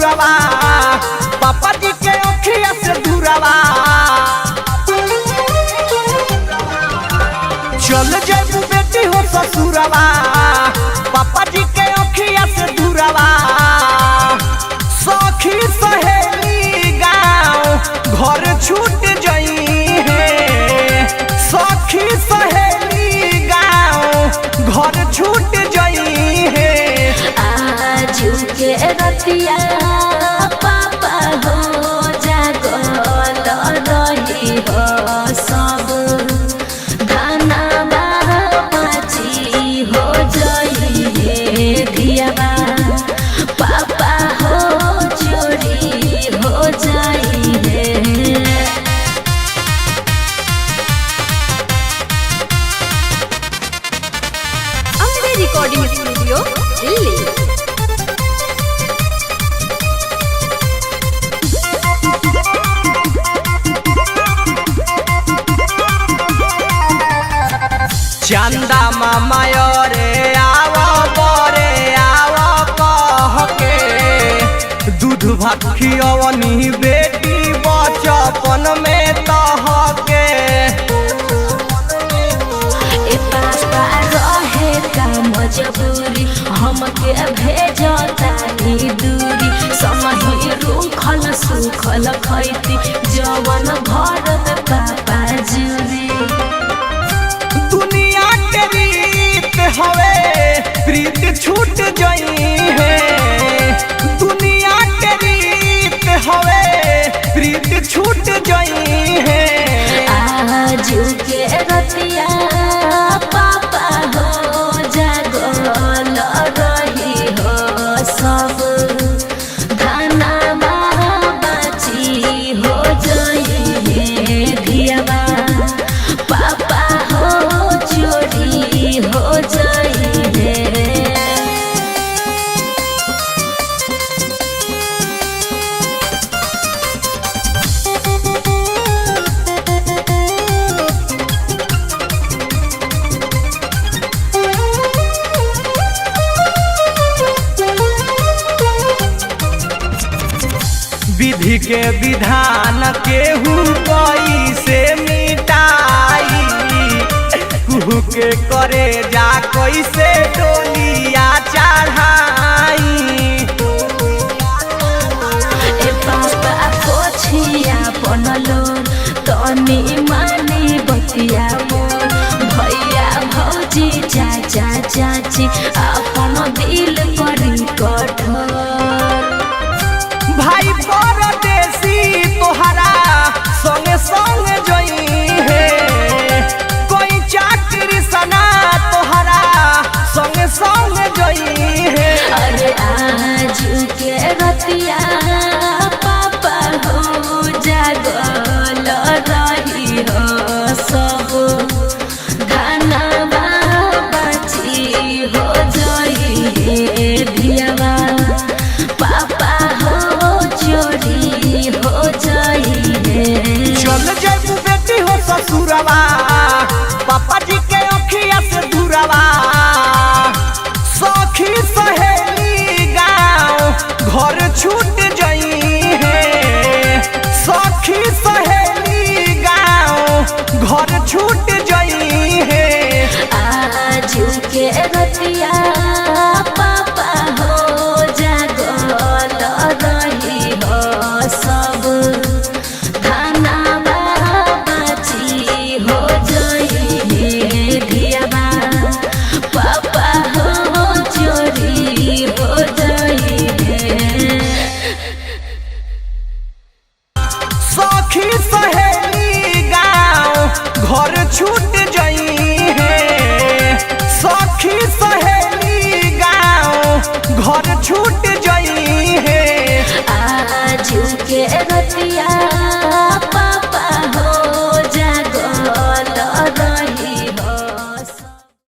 ससुरवा पापा जी के अखिया से दूरवा चल जाबू बेटी हो ससुरवा पापा जी के अखिया से दूरवा सखी सहेली गाँव घर छूट जाई है सखी सहेली गाँव घर छूट जाई है आज के रतिया पापा हो जागल रही हो सब धाना बाची हो जाई है धियाबा पापा हो चोरी हो जाई है। Ambe recording studio Delhi. चंदा मामा रे आव कह के दूध भात खियवनी बेटी बचपन में तह के ए पापा रहे का मजबूरी हमके भेजतानी दूरी समही रूखल सुखल खैती जवन घर में पापा जुरी दुनिया के रीत हवे प्रीत छूट जाई है दुनिया के रीत हवे प्रीत छूट जाई है आज के रतिया पापा हो जागल रही हो सब धाना बाची हो जाई है धियाबा पापा हो चोरी हो जाई है। विधि के विधान केहू कैसे मिटाई कुहू के करे जा कैसे डोलिया चढ़ाई ए पापा पोछिया बनलो तनी मानी बतिया मोर भैया भौजी चाचा चाची अपन दिल करी कठोर भाई परदेसी तोहरा संगे संग जई है कोई चाकरी सना तोहरा संगे संग जई है अरे आज के रतिया पापा हो जागल रही हो सब धाना बाची हो जाई है धियाबा पापा हो चोरी हो जाई है। चल जाबू बेटी हो ससुरवा पापा जी के अखिया से दूरवा सखी सहेली गाँव घर छूट जाई है सखी सहेली गाँव घर छूट जाई है आज के रतिया